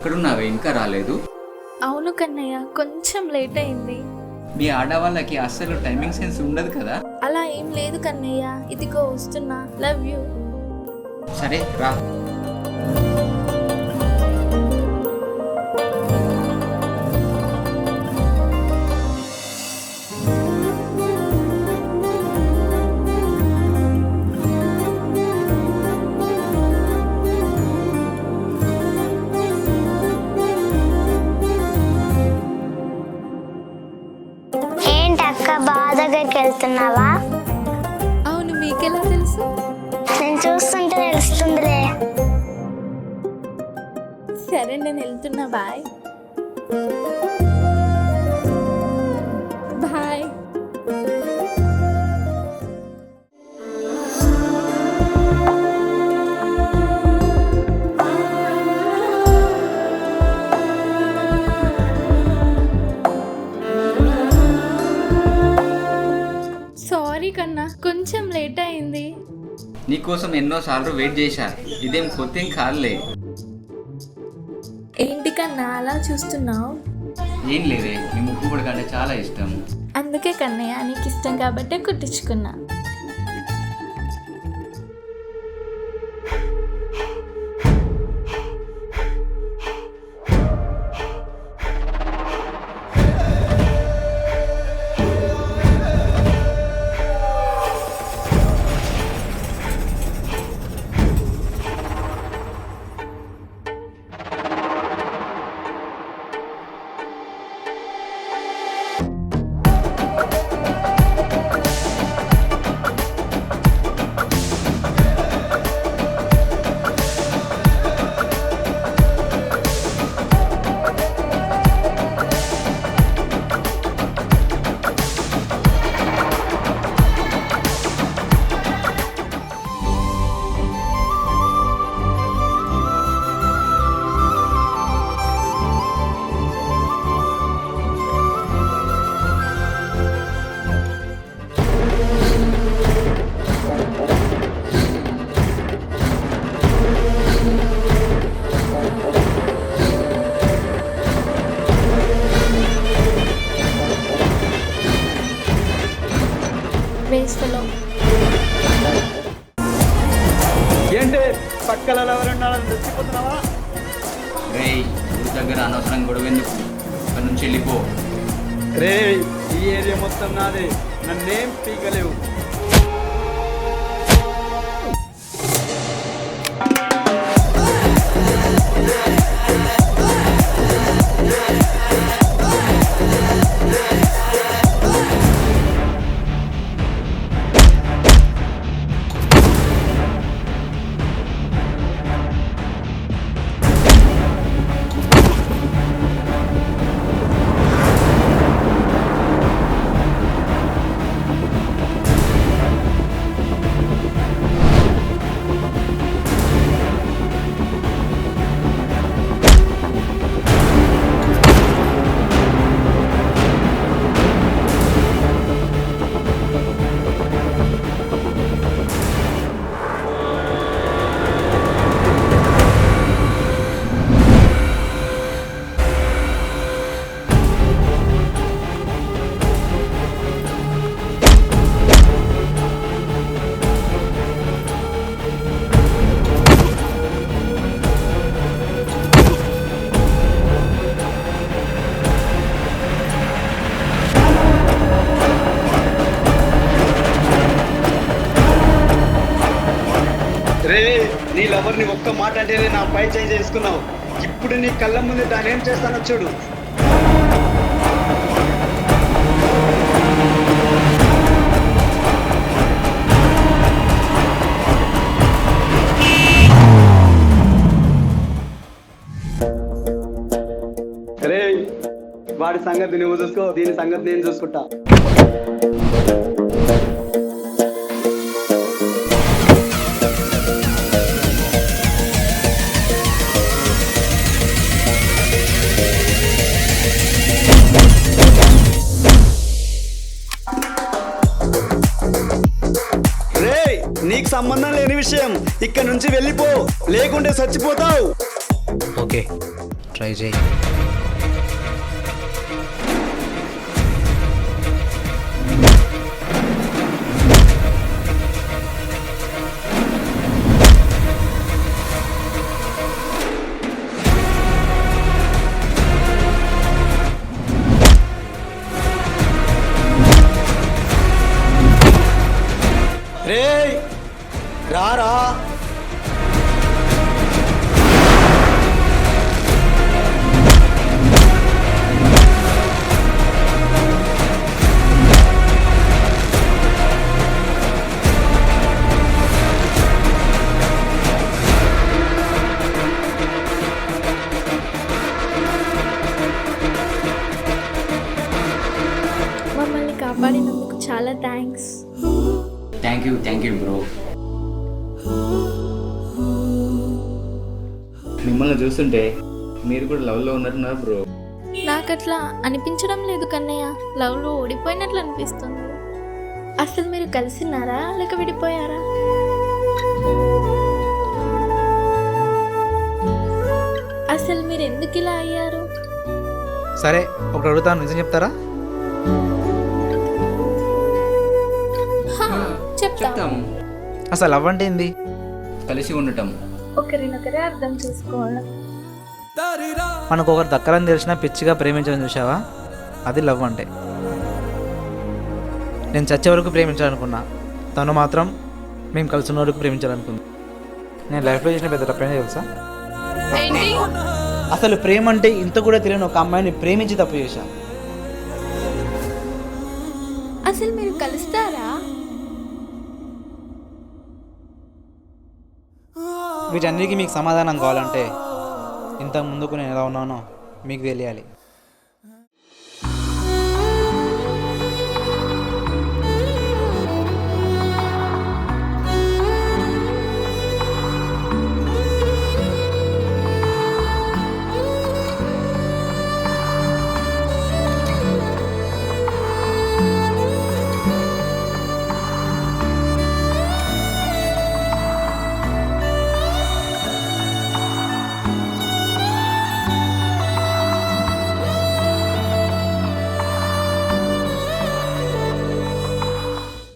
ఎక్కడున్నావే ఇంకా రాలేదు? అవును కన్నయ్య, కొంచెం లేట్ అయింది. మీ ఆడవాళ్ళకి అస్సలు టైమింగ్ సెన్స్ ఉండదు కదా. అలా ఏం లేదు కన్నయ్య, ఇదిగో వస్తున్నా. Love you. సరే రా. ఏంటక్క బావ దగ్గరికి వెళ్తున్నావా? అవును, మీకెలా తెలుసు? నేను చూస్తుంటే తెలుస్తుందిలే. సరే, నేను వెళ్తున్నా. Bye bye. సారీ కన్నా, కొంచెం లేట్ అయింది. నీకోసం ఎన్నోసార్లు వెయిట్ చేశా. ఇదేం కొత్తేం కాదులే. ఏంటి కన్నా అలా చూస్తున్నావు? ఏం లేదే, నీ ముక్కు పొడకంటే చాలా ఇష్టం. అందుకే కన్నయ్య, నీకు ఇష్టం కాబట్టే కుట్టించుకున్నా. వేస్ట్లో ఏంటి పక్కల ఎవరున్నారని తెచ్చిపోతున్నావా? రేయ్, ఊరి దగ్గర అనవసరం గొడవ ఎందుకు? ఇక్కడ నుంచి వెళ్ళిపో. రే, ఈ ఏరియా మొత్తం నాది, నన్నేం పీకలేవు. రే, నీ లవర్ని ఒక్క మాట అంటేనే నా పై చేంజ్ చేసుకున్నావు. ఇప్పుడు నీ కళ్ళ ముందు దాన్ని ఏం చేస్తానో చూడు. రే, వాడి సంగతి నువ్వు చూసుకో, దీని సంగతి నేను చూసుకుంటా. నీకు సంబంధం లేని విషయం. ఇక్కడ నుంచి వెళ్ళిపో, లేకుంటే చచ్చిపోతావు. ఓకే, ట్రై చేయి. రేయ్ రారా. మమ్మల్ని కాపాడినందుకు చాలా థ్యాంక్స్. Thank you bro. మిమ్మల్ని చూస్తుంటే మీరు కూడా లవ్లో ఉన్నట్టున్నారు బ్రో. నాకు అట్లా అనిపించడం లేదు కన్నయ్య. లవ్లో ఓడిపోయినట్లు అనిపిస్తుంది. అసలు మీరు కలిసినారా లేక విడిపోయారా? అసలు మీరు ఎందుకు ఇలా అయ్యారు? సరే ఒకటి అడుగుతాను, నిజం చెప్తారా? చెప్తాం. చెప్తాము. అసలు లవ్ అంటే ఏంది? కలిసి ఉండటం. ఒకరినొకరే అర్థం చేసుకోవడం. మనకు ఒకరు దక్కలని తెలిసినా పిచ్చిగా ప్రేమించడం చూసావా? అది లవ్ అంటే. నేను చచ్చే వరకు ప్రేమించాలనుకున్నా, తను మాత్రం మేము కలిసి ఉన్న వరకు ప్రేమించాలనుకుంది. నేను లైఫ్లో చేసిన పెద్ద తప్పేనా తెలుసా? అసలు ప్రేమ అంటే ఇంత కూడా తెలియని ఒక అమ్మాయిని ప్రేమించి తప్పు చేశా. అసలు మీరు కలుస్తారా? వీటన్నిటికీ మీకు సమాధానం కావాలంటే ఇంతకు ముందుకు నేను ఎలా ఉన్నానో మీకు తెలియాలి.